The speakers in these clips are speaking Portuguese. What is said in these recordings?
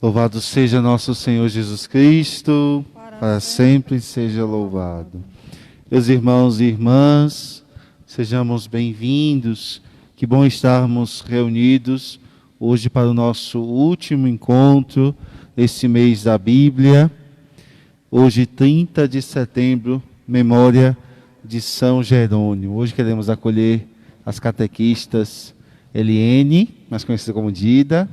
Louvado seja nosso Senhor Jesus Cristo, para sempre seja louvado. Meus irmãos e irmãs, sejamos bem-vindos. Que bom estarmos reunidos hoje para o nosso último encontro esse mês da Bíblia. Hoje, 30 de setembro, memória de São Jerônimo. Hoje queremos acolher as catequistas Eliene, mais conhecida como Dida,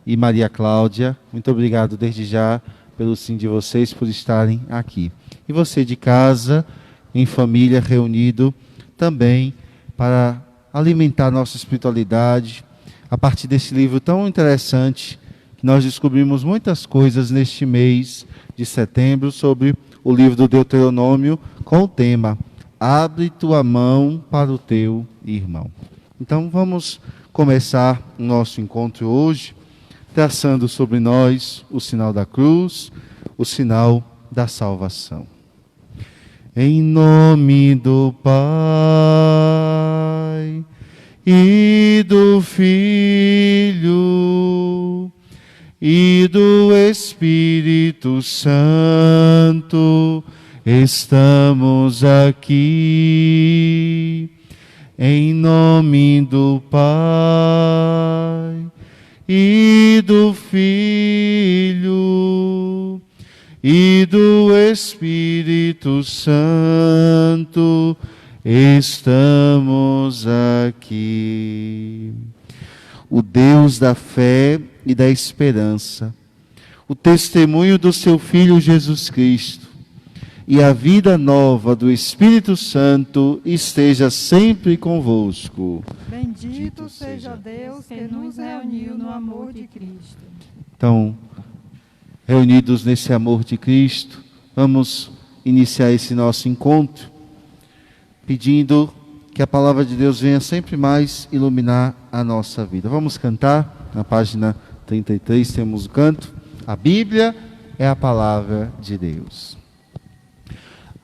e Maria Cláudia. Muito obrigado desde já pelo sim de vocês, por estarem aqui. E você de casa, em família, reunido também para alimentar nossa espiritualidade a partir desse livro tão interessante que nós descobrimos muitas coisas neste mês de setembro sobre o livro do Deuteronômio com o tema Abre tua mão para o teu irmão. Então vamos começar o nosso encontro hoje traçando sobre nós o sinal da cruz, o sinal da salvação. Em nome do Pai e do Filho e do Espírito Santo, estamos aqui. Em nome do Pai e do Filho e do Espírito Santo, estamos aqui. O Deus da fé e da esperança, o testemunho do seu Filho Jesus Cristo e a vida nova do Espírito Santo esteja sempre convosco. Bendito seja Deus que nos reuniu no amor de Cristo. Então, reunidos nesse amor de Cristo, vamos iniciar esse nosso encontro, pedindo que a palavra de Deus venha sempre mais iluminar a nossa vida. Vamos cantar, na página 33 temos o canto, a Bíblia é a palavra de Deus.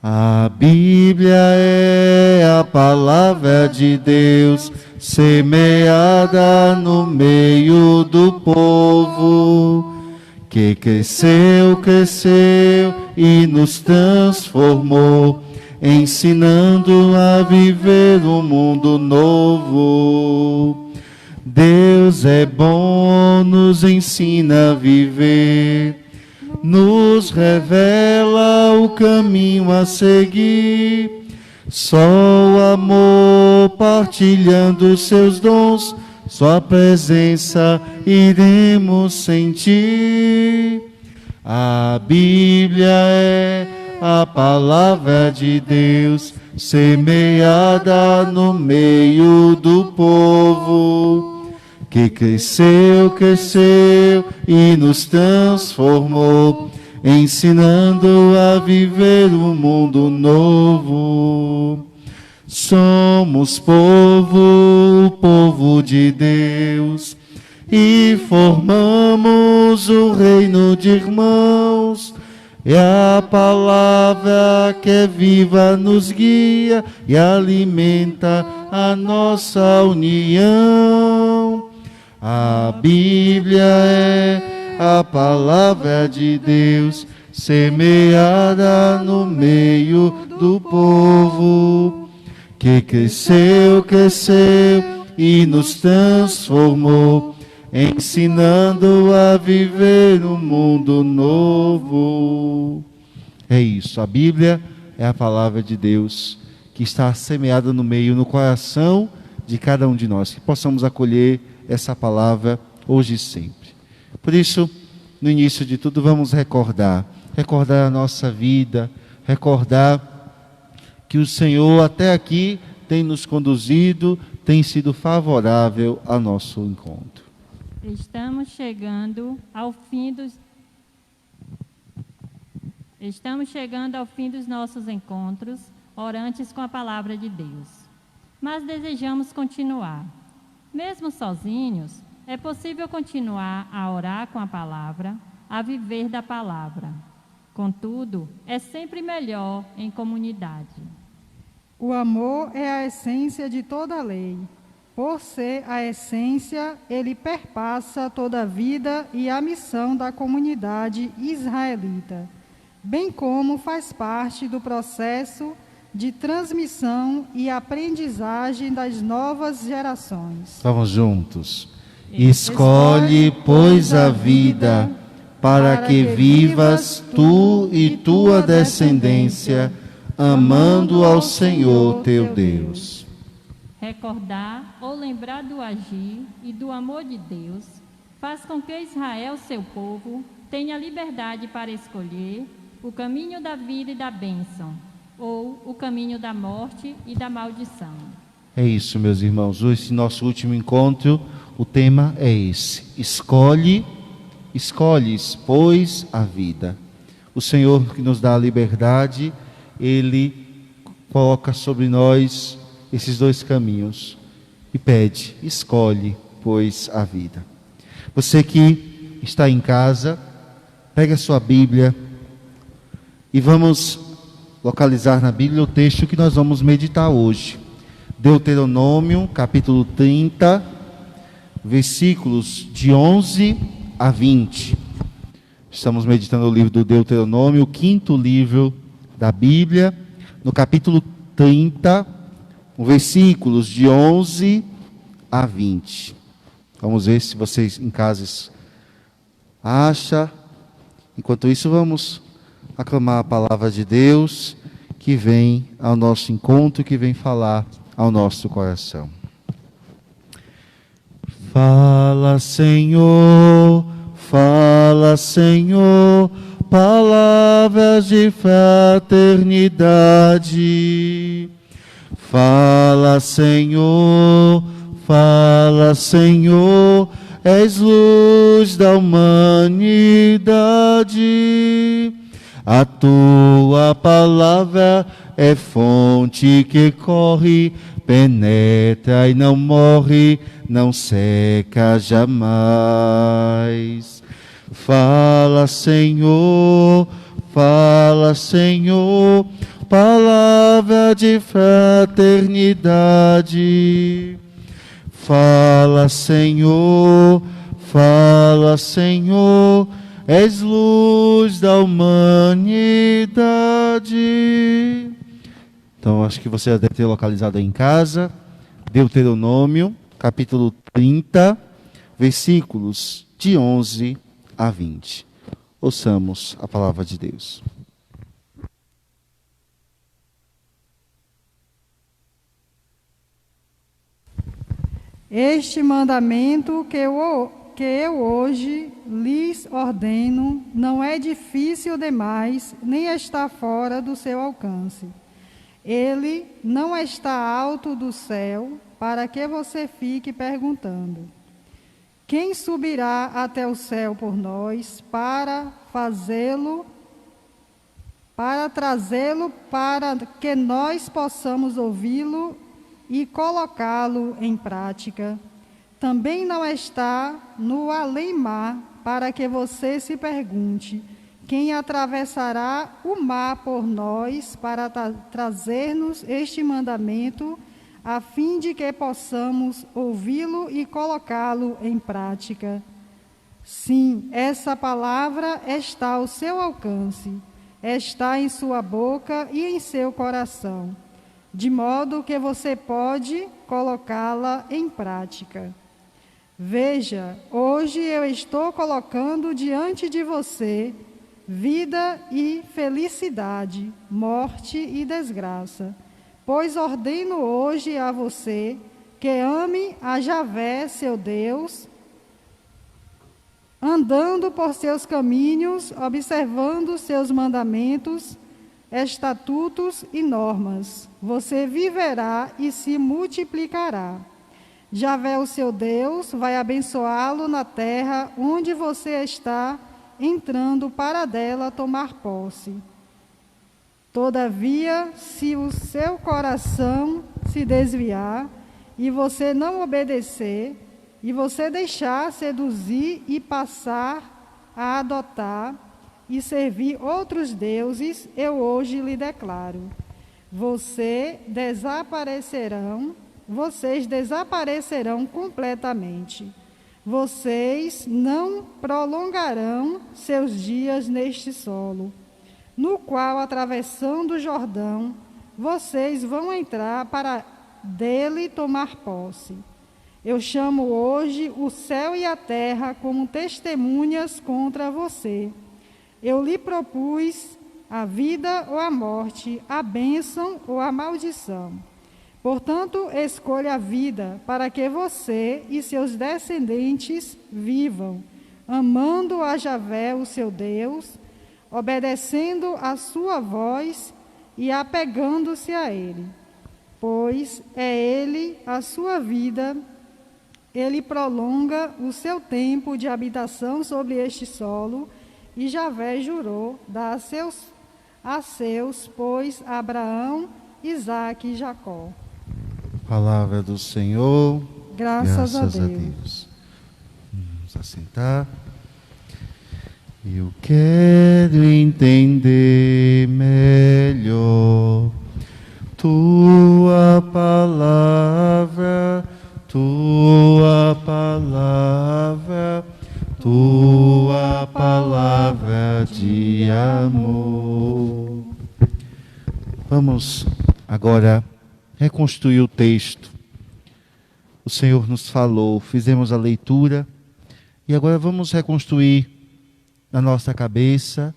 A Bíblia é a palavra de Deus, semeada no meio do povo, que cresceu, cresceu e nos transformou, ensinando a viver um mundo novo. Deus é bom, nos ensina a viver, nos revela o caminho a seguir. Só o amor partilhando seus dons, sua presença iremos sentir. A Bíblia é a palavra de Deus, semeada no meio do povo, que cresceu, cresceu e nos transformou, ensinando a viver um mundo novo. Somos povo de Deus, e formamos o reino de irmãos. É a palavra que é viva, nos guia e alimenta a nossa união. A Bíblia é a palavra de Deus, semeada no meio do povo, que cresceu, cresceu e nos transformou, ensinando a viver um mundo novo. É isso, a Bíblia é a palavra de Deus que está semeada no meio, no coração de cada um de nós, que possamos acolher essa palavra hoje e sempre. Por isso, no início de tudo, vamos recordar a nossa vida, recordar que o Senhor até aqui tem nos conduzido, tem sido favorável ao nosso encontro. Estamos chegando ao fim dos nossos encontros, orantes com a palavra de Deus. Mas desejamos continuar. Mesmo sozinhos, é possível continuar a orar com a palavra, a viver da palavra. Contudo, é sempre melhor em comunidade. O amor é a essência de toda a lei. Por ser a essência, ele perpassa toda a vida e a missão da comunidade israelita, bem como faz parte do processo de transmissão e aprendizagem das novas gerações. Vamos juntos. Escolhe, pois, a vida, para que vivas tu e tua descendência, amando ao Senhor teu Deus. Recordar ou lembrar do agir e do amor de Deus faz com que Israel, seu povo, tenha liberdade para escolher o caminho da vida e da bênção, ou o caminho da morte e da maldição. É isso, meus irmãos. Hoje, nosso último encontro, o tema é esse. Escolhes, pois, a vida. O Senhor que nos dá a liberdade, Ele coloca sobre nós esses dois caminhos e pede, escolhe, pois, a vida. Você que está em casa, pega a sua Bíblia e vamos localizar na Bíblia o texto que nós vamos meditar hoje. Deuteronômio, capítulo 30, versículos de 11 a 20. Estamos meditando o livro do Deuteronômio, o 5º livro da Bíblia, no capítulo 30, versículos de 11 a 20. Vamos ver se vocês em casa acham. Enquanto isso, vamos aclamar a palavra de Deus que vem ao nosso encontro, que vem falar ao nosso coração. Fala, Senhor, palavras de fraternidade. Fala, Senhor, és luz da humanidade. A tua palavra é fonte que corre, penetra e não morre, não seca jamais. Fala, Senhor, palavra de fraternidade. Fala, Senhor, és luz da humanidade. Então, acho que você já deve ter localizado aí em casa, Deuteronômio, capítulo 30, versículos de 11 a 20. Ouçamos a palavra de Deus. Este mandamento que eu hoje lhes ordeno não é difícil demais, nem está fora do seu alcance. Ele não está alto do céu, para que você fique perguntando: quem subirá até o céu por nós para trazê-lo para que nós possamos ouvi-lo e colocá-lo em prática? Também não está no além-mar, para que você se pergunte: quem atravessará o mar por nós para trazer-nos este mandamento, a fim de que possamos ouvi-lo e colocá-lo em prática? Sim, essa palavra está ao seu alcance, está em sua boca e em seu coração, de modo que você pode colocá-la em prática. Veja, hoje eu estou colocando diante de você vida e felicidade, morte e desgraça, pois ordeno hoje a você que ame a Javé, seu Deus, andando por seus caminhos, observando seus mandamentos, estatutos e normas. Você viverá e se multiplicará. Javé, o seu Deus, vai abençoá-lo na terra onde você está entrando para dela tomar posse. Todavia, se o seu coração se desviar e você não obedecer, e você deixar seduzir e passar a adotar e servir outros deuses, eu hoje lhe declaro: você desaparecerão vocês desaparecerão completamente. Vocês não prolongarão seus dias neste solo, no qual, atravessando o Jordão, vocês vão entrar para dele tomar posse. Eu chamo hoje o céu e a terra como testemunhas contra você. Eu lhe propus a vida ou a morte, a bênção ou a maldição. Portanto, escolha a vida, para que você e seus descendentes vivam, amando a Javé, o seu Deus, obedecendo a sua voz e apegando-se a Ele. Pois é Ele a sua vida, Ele prolonga o seu tempo de habitação sobre este solo, e Javé jurou dar a seus, pois Abraão, Isaque e Jacó. Palavra do Senhor. Graças a Deus. Vamos assentar. Eu quero entender melhor tua palavra, tua palavra, tua palavra de amor. Vamos agora reconstruir o texto. O Senhor nos falou, fizemos a leitura e agora vamos reconstruir na nossa cabeça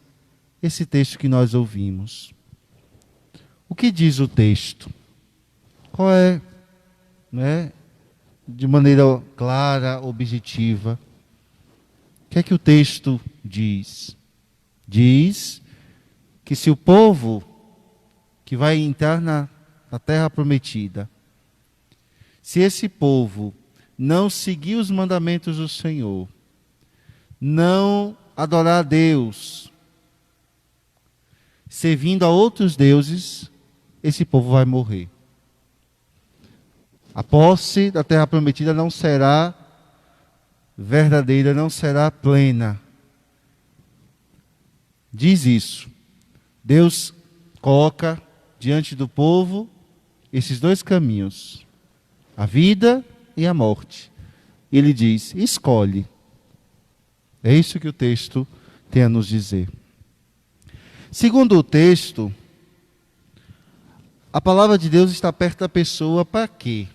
esse texto que nós ouvimos. O que diz o texto? Qual é, de maneira clara, objetiva, o que é que o texto diz? Diz que se o povo que vai entrar na terra prometida, se esse povo não seguir os mandamentos do Senhor, não adorar a Deus, servindo a outros deuses, esse povo vai morrer. A posse da terra prometida não será verdadeira, não será plena. Diz isso. Deus coloca diante do povo esses dois caminhos, a vida e a morte. Ele diz, escolhe. É isso que o texto tem a nos dizer. Segundo o texto, a palavra de Deus está perto da pessoa para quê?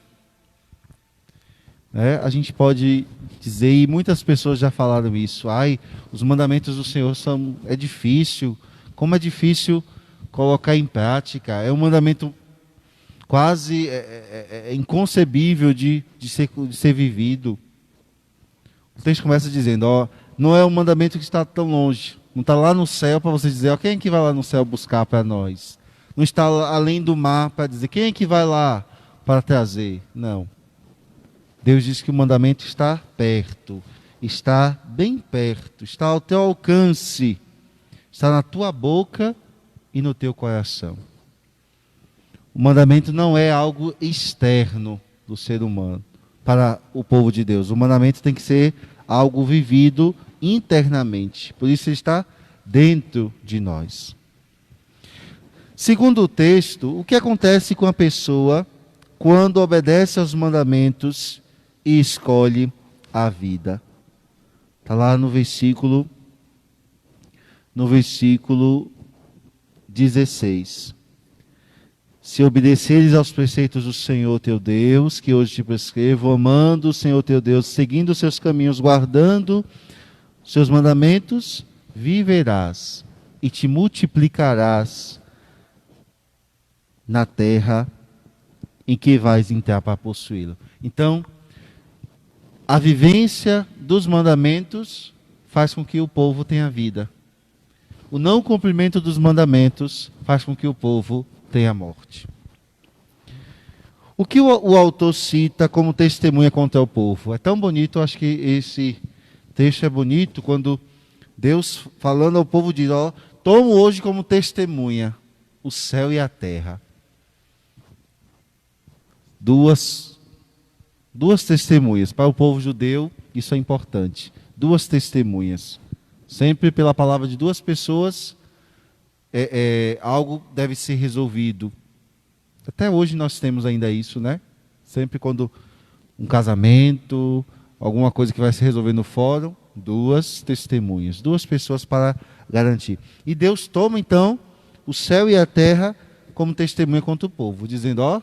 A gente pode dizer, e muitas pessoas já falaram isso, os mandamentos do Senhor é difícil, como é difícil colocar em prática, é um mandamento quase inconcebível de ser vivido. O texto começa dizendo, não é um mandamento que está tão longe, não está lá no céu para você dizer, quem é que vai lá no céu buscar para nós? Não está além do mar para dizer, quem é que vai lá para trazer? Não. Deus diz que o mandamento está perto, está bem perto, está ao teu alcance, está na tua boca e no teu coração. O mandamento não é algo externo do ser humano para o povo de Deus. O mandamento tem que ser algo vivido internamente. Por isso ele está dentro de nós. Segundo o texto, o que acontece com a pessoa quando obedece aos mandamentos e escolhe a vida? Está lá no versículo 16. Se obedeceres aos preceitos do Senhor teu Deus, que hoje te prescrevo, amando o Senhor teu Deus, seguindo os seus caminhos, guardando os seus mandamentos, viverás e te multiplicarás na terra em que vais entrar para possuí-la. Então, a vivência dos mandamentos faz com que o povo tenha vida. O não cumprimento dos mandamentos faz com que o povo tenha morte. O que o autor cita como testemunha contra o povo? É tão bonito, eu acho que esse texto é bonito, quando Deus, falando ao povo, diz, tomo hoje como testemunha o céu e a terra. Duas testemunhas. Para o povo judeu, isso é importante. Duas testemunhas. Sempre pela palavra de duas pessoas, algo deve ser resolvido. Até hoje nós temos ainda isso, né? Sempre quando um casamento, alguma coisa que vai se resolver no fórum, 2 testemunhas, 2 pessoas para garantir. E Deus toma então o céu e a terra como testemunha contra o povo, dizendo, ó,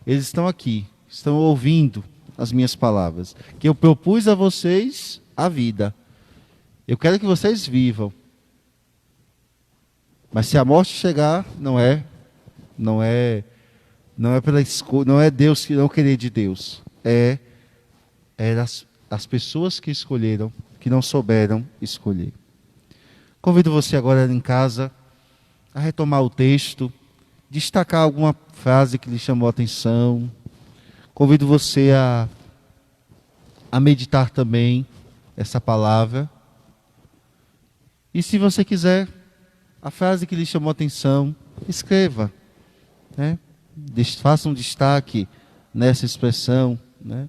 eles estão aqui, estão ouvindo as minhas palavras, que eu propus a vocês a vida. Eu quero que vocês vivam. Mas se a morte chegar, não é pela escolha, não é Deus que não querer de Deus. É as pessoas que escolheram, que não souberam escolher. Convido você agora em casa a retomar o texto, destacar alguma frase que lhe chamou a atenção. Convido você a meditar também essa palavra. E se você quiser, a frase que lhe chamou a atenção, escreva, né? Faça um destaque nessa expressão, né?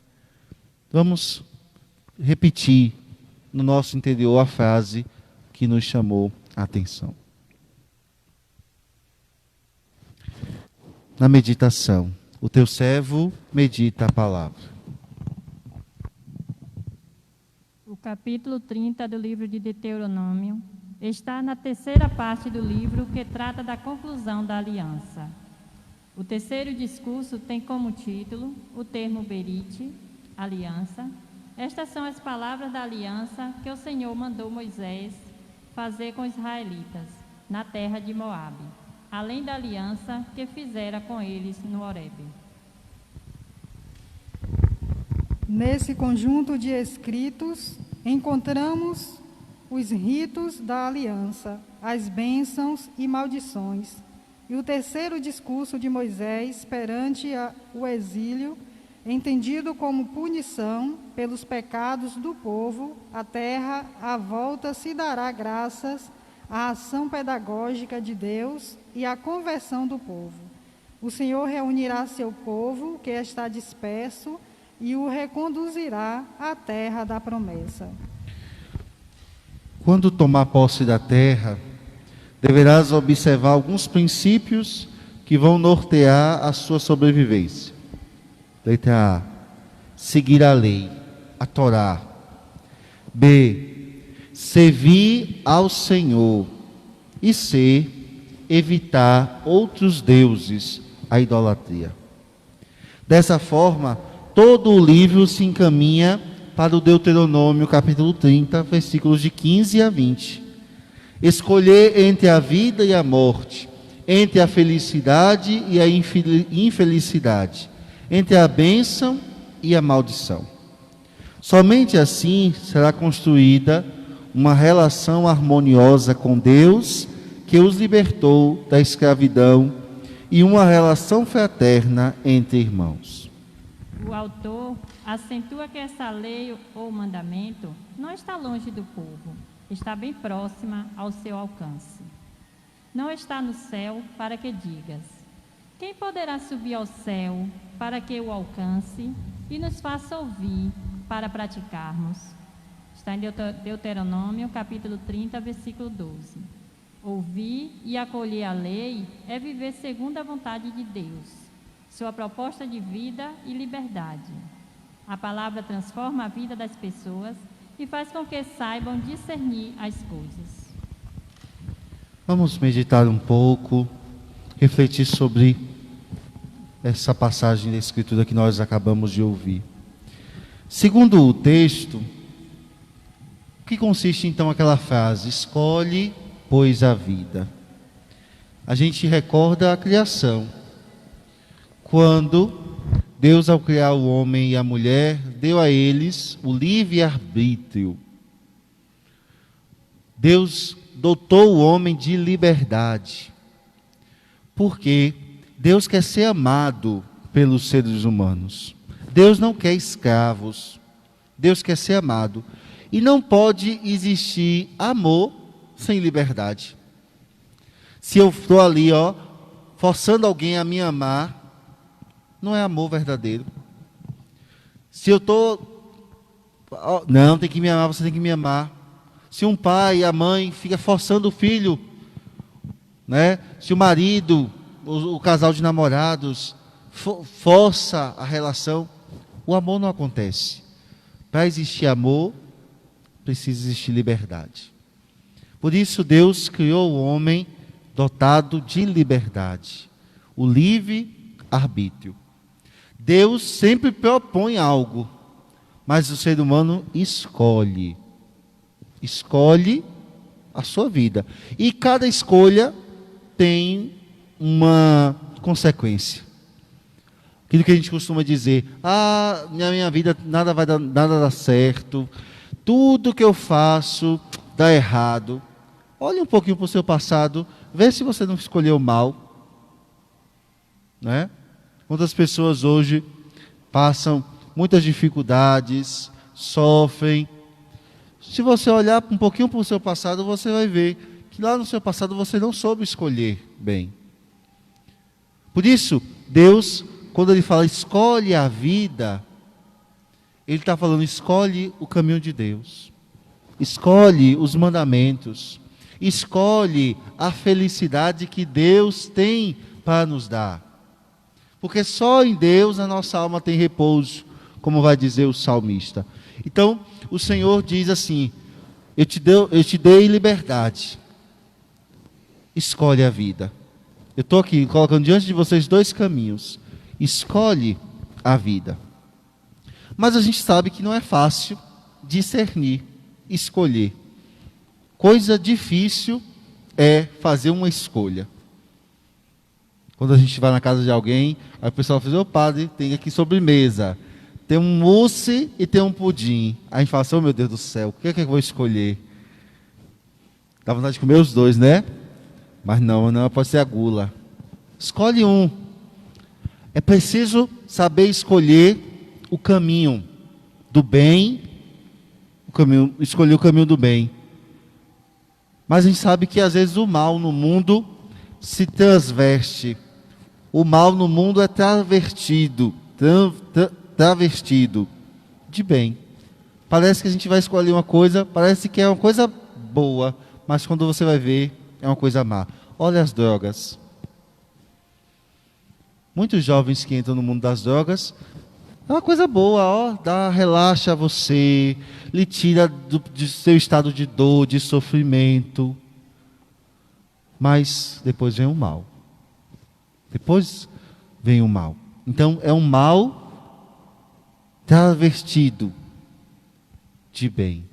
Vamos repetir no nosso interior a frase que nos chamou a atenção. Na meditação, o teu servo medita a palavra. O capítulo 30 do livro de Deuteronômio está na terceira parte do livro que trata da conclusão da aliança. O terceiro discurso tem como título o termo Berite, aliança. Estas são as palavras da aliança que o Senhor mandou Moisés fazer com os israelitas na terra de Moabe, além da aliança que fizera com eles no Horebe. Nesse conjunto de escritos, encontramos os ritos da aliança, as bênçãos e maldições, e o terceiro discurso de Moisés perante o exílio, entendido como punição pelos pecados do povo. A terra à volta se dará graças à ação pedagógica de Deus e à conversão do povo. O Senhor reunirá seu povo que está disperso e o reconduzirá à terra da promessa. Quando tomar posse da terra, deverás observar alguns princípios que vão nortear a sua sobrevivência. Letra A, seguir a lei, a Torá. B, servir ao Senhor. E C, evitar outros deuses, a idolatria. Dessa forma, todo o livro se encaminha para o Deuteronômio, capítulo 30, versículos de 15 a 20. Escolher entre a vida e a morte, entre a felicidade e a infelicidade, entre a bênção e a maldição. Somente assim será construída uma relação harmoniosa com Deus, que os libertou da escravidão, e uma relação fraterna entre irmãos. O autor acentua que essa lei ou mandamento não está longe do povo, está bem próxima ao seu alcance. Não está no céu para que digas: quem poderá subir ao céu para que o alcance e nos faça ouvir para praticarmos? Está em Deuteronômio, capítulo 30, versículo 12. Ouvir e acolher a lei é viver segundo a vontade de Deus, sua proposta de vida e liberdade. A palavra transforma a vida das pessoas e faz com que saibam discernir as coisas. Vamos meditar um pouco, refletir sobre essa passagem da Escritura que nós acabamos de ouvir. Segundo o texto, o que consiste então aquela frase? Escolhe, pois, a vida. A gente recorda a criação. Quando Deus, ao criar o homem e a mulher, deu a eles o livre-arbítrio. Deus dotou o homem de liberdade. Porque Deus quer ser amado pelos seres humanos. Deus não quer escravos. Deus quer ser amado. E não pode existir amor sem liberdade. Se eu estou ali, forçando alguém a me amar, não é amor verdadeiro. Se eu estou... não, tem que me amar, você tem que me amar. Se um pai e a mãe fica forçando o filho, né? Se o marido, o casal de namorados, força a relação, o amor não acontece. Para existir amor, precisa existir liberdade. Por isso Deus criou o homem dotado de liberdade, o livre-arbítrio. Deus sempre propõe algo, mas o ser humano escolhe a sua vida. E cada escolha tem uma consequência. Aquilo que a gente costuma dizer, na minha vida nada dá certo, tudo que eu faço dá errado. Olhe um pouquinho para o seu passado, vê se você não escolheu mal. Né? Quantas pessoas hoje passam muitas dificuldades, sofrem. Se você olhar um pouquinho para o seu passado, você vai ver que lá no seu passado você não soube escolher bem. Por isso, Deus, quando Ele fala escolhe a vida, Ele está falando escolhe o caminho de Deus. Escolhe os mandamentos. Escolhe a felicidade que Deus tem para nos dar. Porque só em Deus a nossa alma tem repouso, como vai dizer o salmista. Então, o Senhor diz assim, eu te dei liberdade. Escolhe a vida. Eu estou aqui colocando diante de vocês 2 caminhos. Escolhe a vida. Mas a gente sabe que não é fácil discernir, escolher. Coisa difícil é fazer uma escolha. Quando a gente vai na casa de alguém, aí o pessoal fala, ô padre, tem aqui sobremesa. Tem um mousse e tem um pudim. Aí a gente fala assim, oh meu Deus do céu, o que é que eu vou escolher? Dá vontade de comer os 2, né? Mas não, pode ser a gula. Escolhe um. É preciso saber escolher o caminho do bem, escolher o caminho do bem. Mas a gente sabe que às vezes o mal no mundo se transveste. O mal no mundo é travestido de bem. Parece que a gente vai escolher uma coisa, parece que é uma coisa boa, mas quando você vai ver, é uma coisa má. Olha as drogas. Muitos jovens que entram no mundo das drogas, é uma coisa boa, relaxa você, lhe tira do seu estado de dor, de sofrimento. Mas depois vem o mal. Então é um mal travestido de bem.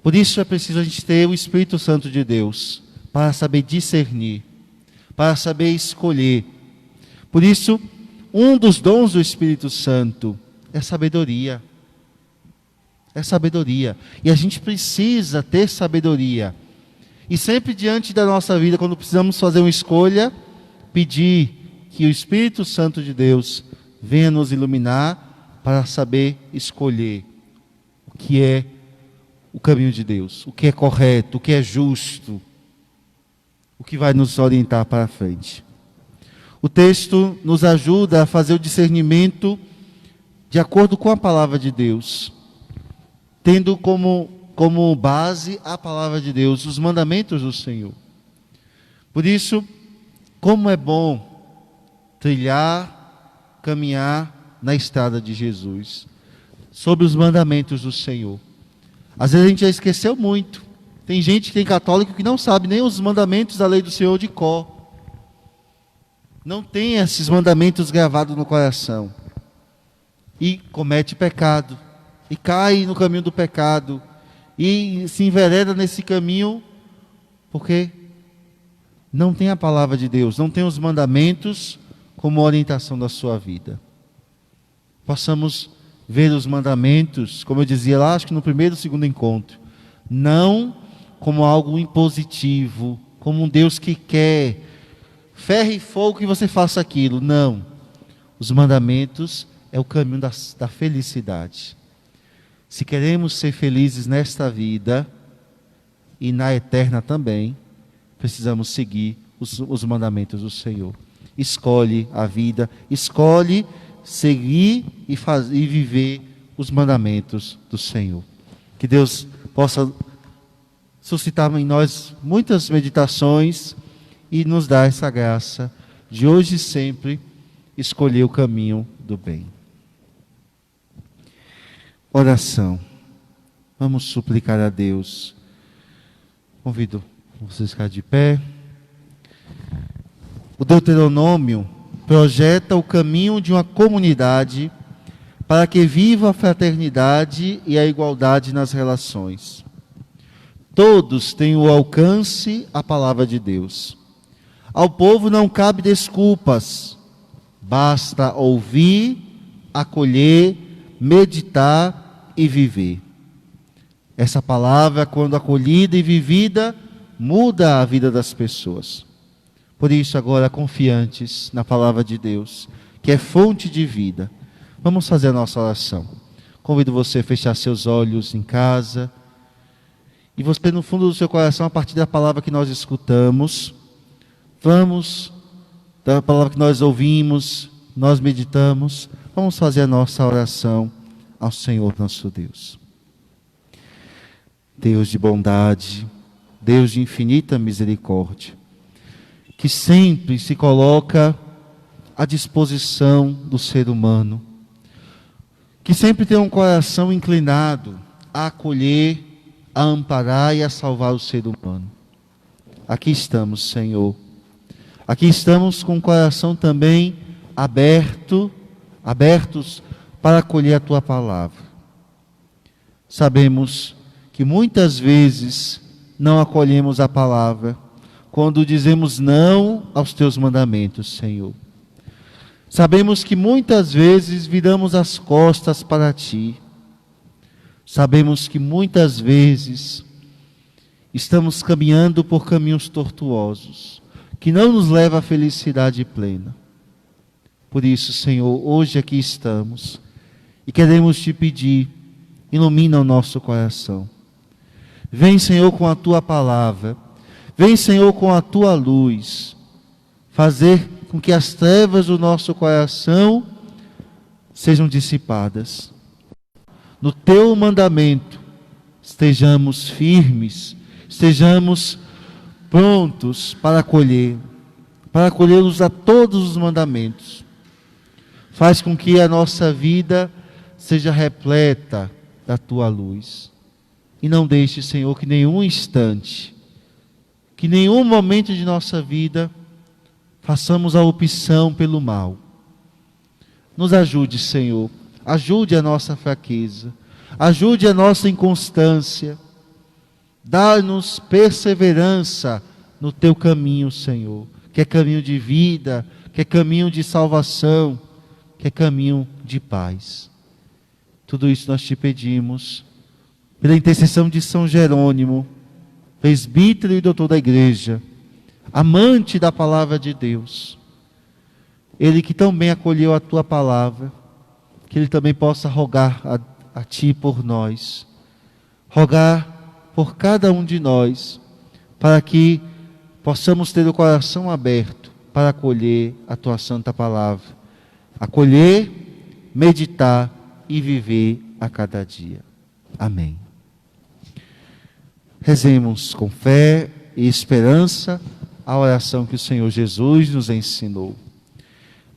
Por isso é preciso a gente ter o Espírito Santo de Deus, para saber discernir, para saber escolher. Por isso, um dos dons do Espírito Santo é sabedoria. É sabedoria. E a gente precisa ter sabedoria. E sempre diante da nossa vida, quando precisamos fazer uma escolha, pedir que o Espírito Santo de Deus venha nos iluminar para saber escolher o que é o caminho de Deus, o que é correto, o que é justo, o que vai nos orientar para a frente. O texto nos ajuda a fazer o discernimento de acordo com a palavra de Deus, tendo como base a palavra de Deus, os mandamentos do Senhor. Por isso, como é bom trilhar, caminhar na estrada de Jesus, sobre os mandamentos do Senhor. Às vezes a gente já esqueceu muito. Tem gente, tem católico que não sabe nem os mandamentos da lei do Senhor de cor. Não tem esses mandamentos gravados no coração. E comete pecado. E cai no caminho do pecado. E se envereda nesse caminho porque não tem a palavra de Deus, não tem os mandamentos como orientação da sua vida. Possamos ver os mandamentos, como eu dizia lá, acho que no primeiro e segundo encontro, não como algo impositivo, como um Deus que quer ferro e fogo que você faça aquilo. Não. Os mandamentos é o caminho da felicidade. Se queremos ser felizes nesta vida e na eterna também, precisamos seguir os mandamentos do Senhor. Escolhe a vida, escolhe seguir e viver os mandamentos do Senhor. Que Deus possa suscitar em nós muitas meditações e nos dar essa graça de hoje e sempre escolher o caminho do bem. Oração. Vamos suplicar a Deus. Convido vocês a ficar de pé. O Deuteronômio projeta o caminho de uma comunidade para que viva a fraternidade e a igualdade nas relações. Todos têm o alcance à palavra de Deus. Ao povo não cabe desculpas. Basta ouvir, acolher, meditar e viver. Essa palavra, quando acolhida e vivida, muda a vida das pessoas. Por isso, agora, confiantes na palavra de Deus, que é fonte de vida, vamos fazer a nossa oração. Convido você a fechar seus olhos em casa. E você, no fundo do seu coração, a partir da palavra que nós escutamos, da palavra que nós ouvimos, nós meditamos, vamos fazer a nossa oração ao Senhor nosso Deus. Deus de bondade, Deus de infinita misericórdia, que sempre se coloca à disposição do ser humano, que sempre tem um coração inclinado a acolher, a amparar e a salvar o ser humano. Aqui estamos, Senhor. Aqui estamos com o coração também abertos para acolher a Tua palavra. Sabemos que muitas vezes não acolhemos a palavra quando dizemos não aos Teus mandamentos, Senhor. Sabemos que muitas vezes viramos as costas para Ti. Sabemos que muitas vezes estamos caminhando por caminhos tortuosos, que não nos leva à felicidade plena. Por isso, Senhor, hoje aqui estamos e queremos Te pedir, ilumina o nosso coração. Vem, Senhor, com a Tua palavra. Vem, Senhor, com a Tua luz. Fazer com que as trevas do nosso coração sejam dissipadas. No Teu mandamento, estejamos firmes, estejamos prontos para acolhê-los a todos os mandamentos. Faz com que a nossa vida seja repleta da Tua luz. E não deixe, Senhor, que nenhum instante, que nenhum momento de nossa vida façamos a opção pelo mal. Nos ajude, Senhor. Ajude a nossa fraqueza. Ajude a nossa inconstância. Dá-nos perseverança no Teu caminho, Senhor. Que é caminho de vida, que é caminho de salvação, que é caminho de paz. Tudo isso nós Te pedimos pela intercessão de São Jerônimo, presbítero e doutor da igreja, amante da palavra de Deus. Ele que tão bem acolheu a Tua palavra, que Ele também possa rogar a Ti por nós, rogar por cada um de nós, para que possamos ter o coração aberto para acolher a Tua santa palavra, acolher, meditar e viver a cada dia. Amém. Rezemos com fé e esperança a oração que o Senhor Jesus nos ensinou.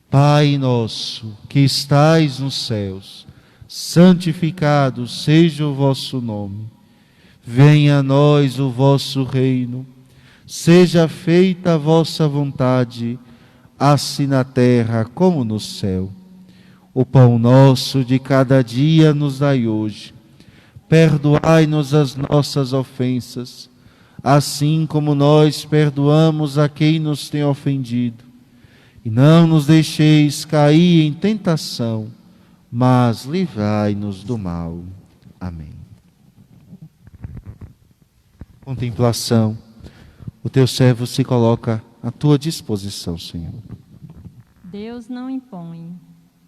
Pai nosso, que estais nos céus, santificado seja o vosso nome. Venha a nós o vosso reino. Seja feita a vossa vontade, assim na terra como no céu. O pão nosso de cada dia nos dai hoje. Perdoai-nos as nossas ofensas, assim como nós perdoamos a quem nos tem ofendido. E não nos deixeis cair em tentação, mas livrai-nos do mal. Amém. Contemplação. O Teu servo se coloca à Tua disposição, Senhor. Deus não impõe,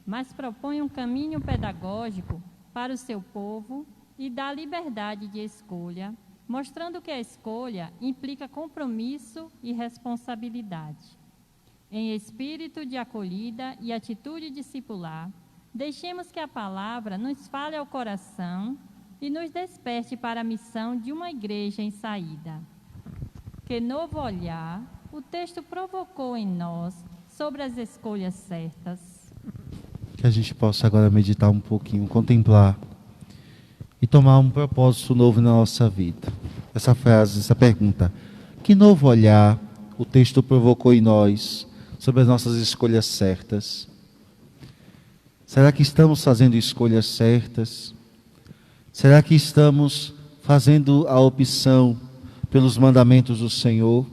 mas propõe um caminho pedagógico para o seu povo e dá liberdade de escolha, mostrando que a escolha implica compromisso e responsabilidade. Em espírito de acolhida e atitude discipular, deixemos que a palavra nos fale ao coração e nos desperte para a missão de uma igreja em saída. Que novo olhar o texto provocou em nós, sobre as escolhas certas. Que a gente possa agora meditar um pouquinho, contemplar e tomar um propósito novo na nossa vida. Essa frase, essa pergunta: que novo olhar o texto provocou em nós sobre as nossas escolhas certas? Será que estamos fazendo escolhas certas? Será que estamos fazendo a opção pelos mandamentos do Senhor?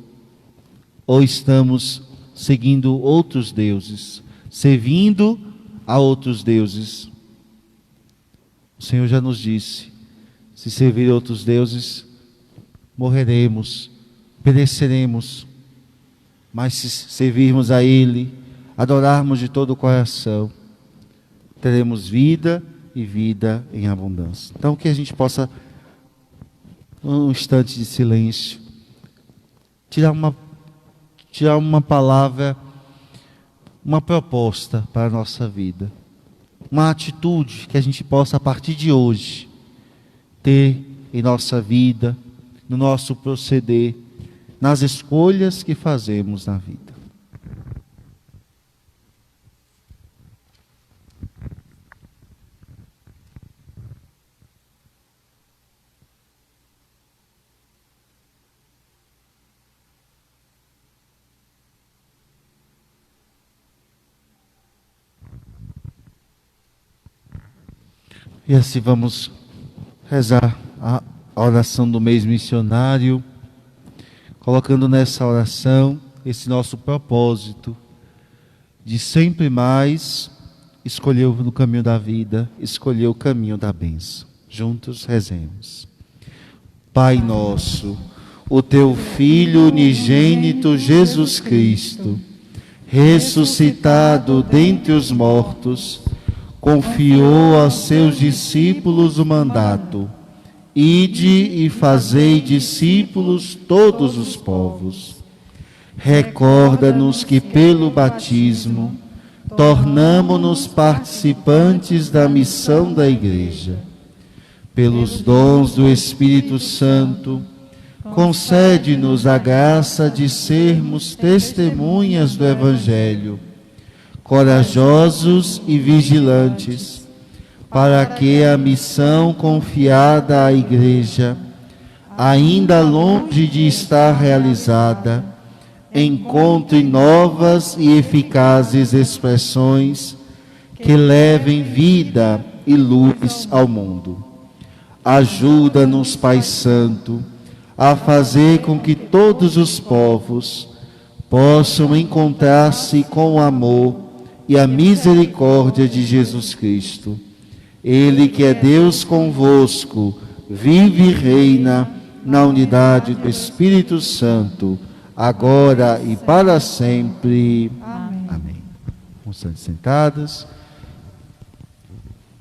Ou estamos seguindo outros deuses, servindo a outros deuses? O Senhor já nos disse: se servir outros deuses, morreremos, pereceremos. Mas se servirmos a Ele, adorarmos de todo o coração, teremos vida e vida em abundância. Então que a gente possa, num instante de silêncio, tirar uma palavra, uma proposta para a nossa vida, uma atitude que a gente possa, a partir de hoje, ter em nossa vida, no nosso proceder, nas escolhas que fazemos na vida. E assim vamos rezar a oração do mês missionário, colocando nessa oração esse nosso propósito de sempre mais escolher no caminho da vida, escolher o caminho da bênção. Juntos rezemos. Pai nosso, o teu Filho unigênito Jesus Cristo, ressuscitado dentre os mortos, confiou aos seus discípulos o mandato: ide e fazei discípulos todos os povos. Recorda-nos que pelo batismo tornamo-nos participantes da missão da Igreja. Pelos dons do Espírito Santo, concede-nos a graça de sermos testemunhas do Evangelho, corajosos e vigilantes, para que a missão confiada à Igreja, ainda longe de estar realizada, encontre novas e eficazes expressões que levem vida e luz ao mundo. Ajuda-nos, Pai Santo, a fazer com que todos os povos possam encontrar-se com o amor e a misericórdia de Jesus Cristo. Ele que é Deus convosco, vive e reina na unidade do Espírito Santo, agora e para sempre. Amém. Amém. Vamos estar sentados.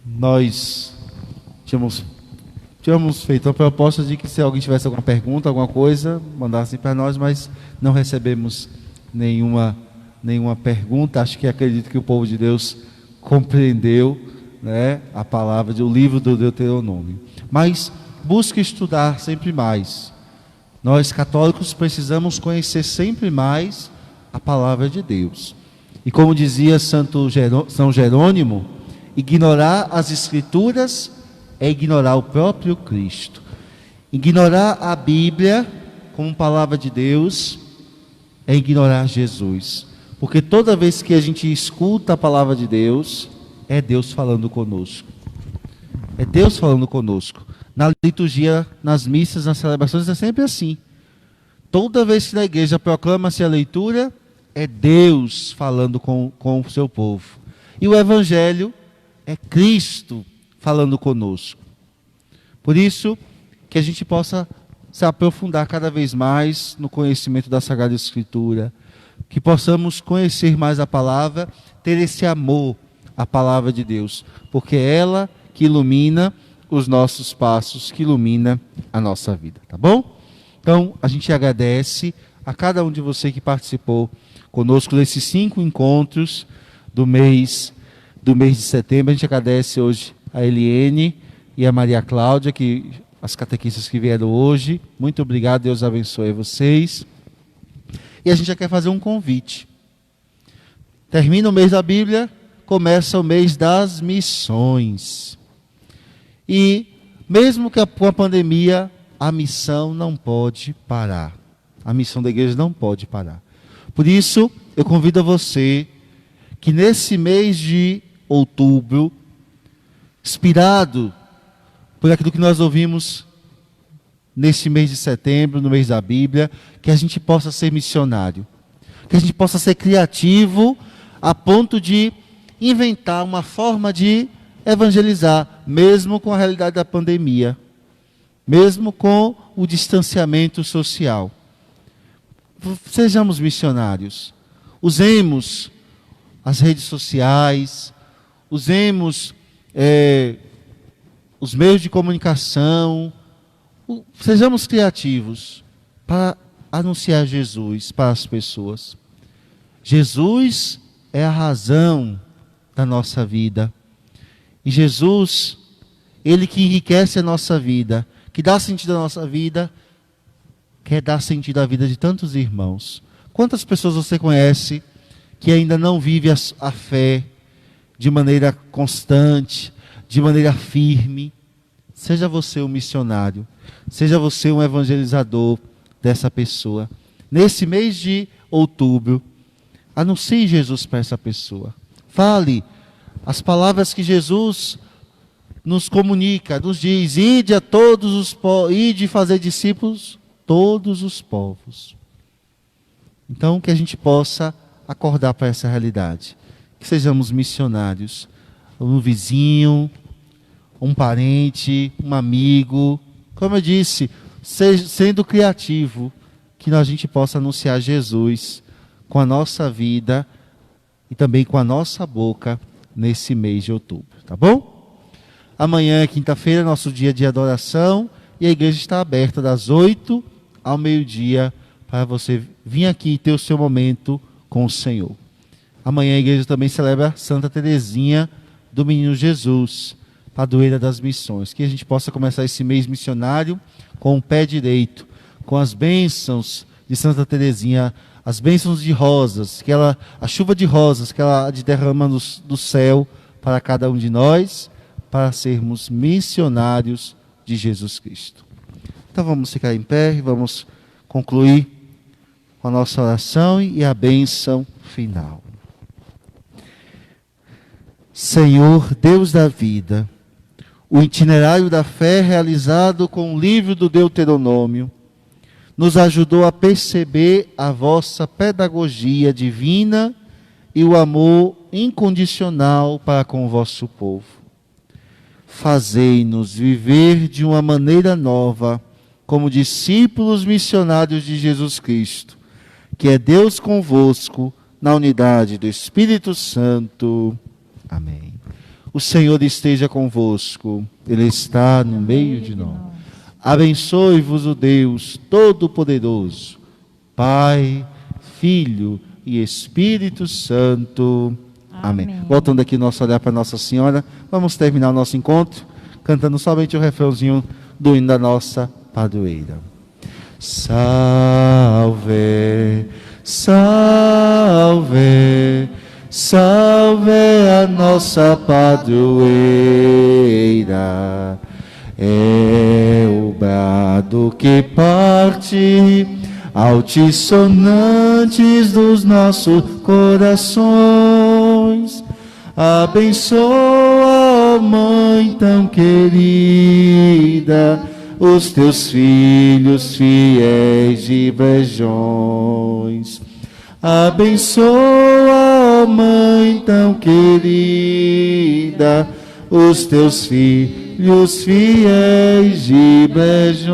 Nós tínhamos feito a proposta de que, se alguém tivesse alguma pergunta, alguma coisa, mandassem para nós, mas não recebemos nenhuma pergunta. Acho que acredito que o povo de Deus compreendeu, né, a palavra do livro do Deuteronômio. Mas busque estudar sempre mais. Nós católicos precisamos conhecer sempre mais a palavra de Deus. E como dizia São Jerônimo, ignorar as Escrituras é ignorar o próprio Cristo. Ignorar a Bíblia como palavra de Deus é ignorar Jesus. Porque toda vez que a gente escuta a palavra de Deus, é Deus falando conosco. É Deus falando conosco. Na liturgia, nas missas, nas celebrações, é sempre assim. Toda vez que na igreja proclama-se a leitura, é Deus falando com o seu povo. E o Evangelho é Cristo falando conosco. Por isso, que a gente possa se aprofundar cada vez mais no conhecimento da Sagrada Escritura, que possamos conhecer mais a palavra, ter esse amor à palavra de Deus, porque é ela que ilumina os nossos passos, que ilumina a nossa vida, tá bom? Então, a gente agradece a cada um de vocês que participou conosco desses 5 encontros do mês de setembro. A gente agradece hoje a Eliene e a Maria Cláudia, as catequistas que vieram hoje. Muito obrigado, Deus abençoe vocês. E a gente já quer fazer um convite Termina o mês da Bíblia, começa o mês das missões. E mesmo que com a pandemia, a missão não pode parar. A missão da igreja não pode parar. Por isso, eu convido a você que nesse mês de outubro, inspirado por aquilo que nós ouvimos neste mês de setembro, no mês da Bíblia, que a gente possa ser missionário, que a gente possa ser criativo a ponto de inventar uma forma de evangelizar, mesmo com a realidade da pandemia, mesmo com o distanciamento social. Sejamos missionários, usemos as redes sociais, usemos os meios de comunicação, sejamos criativos para anunciar Jesus para as pessoas. Jesus é a razão da nossa vida. E Jesus, Ele que enriquece a nossa vida, que dá sentido à nossa vida, quer dar sentido à vida de tantos irmãos. Quantas pessoas você conhece que ainda não vive a fé de maneira constante, de maneira firme? Seja você um missionário, seja você um evangelizador dessa pessoa. Nesse mês de outubro, anuncie Jesus para essa pessoa. Fale as palavras que Jesus nos comunica, nos diz: ide a todos os povos, ide fazer discípulos todos os povos. Então, que a gente possa acordar para essa realidade, que sejamos missionários, um vizinho, um parente, um amigo, como eu disse, sendo criativo, que a gente possa anunciar Jesus com a nossa vida e também com a nossa boca nesse mês de outubro, tá bom? Amanhã, quinta-feira, é nosso dia de adoração e a igreja está aberta das 8 ao meio-dia para você vir aqui e ter o seu momento com o Senhor. Amanhã a igreja também celebra Santa Teresinha do Menino Jesus, padroeira das missões. Que a gente possa começar esse mês missionário com o pé direito, com as bênçãos de Santa Teresinha, as bênçãos de rosas, a chuva de rosas que ela derrama do céu para cada um de nós, para sermos missionários de Jesus Cristo. Então vamos ficar em pé e vamos concluir com a nossa oração e a bênção final. Senhor, Deus da vida, o itinerário da fé realizado com o livro do Deuteronômio nos ajudou a perceber a vossa pedagogia divina e o amor incondicional para com o vosso povo. Fazei-nos viver de uma maneira nova, como discípulos missionários de Jesus Cristo, que é Deus convosco, na unidade do Espírito Santo. Amém. O Senhor esteja convosco, Ele está no meio de nós. Abençoe-vos o Deus Todo-Poderoso, Pai, Filho e Espírito Santo. Amém. Voltando aqui nosso olhar para Nossa Senhora, vamos terminar o nosso encontro cantando somente o refrãozinho do hino da nossa padroeira. Salve, salve, salve a nossa padroeira. É o brado que parte altissonantes dos nossos corações. Abençoa, ó Mãe tão querida, os teus filhos fiéis de Brejões. Abençoa, ó Mãe tão querida, os teus filhos fiéis de Brejões.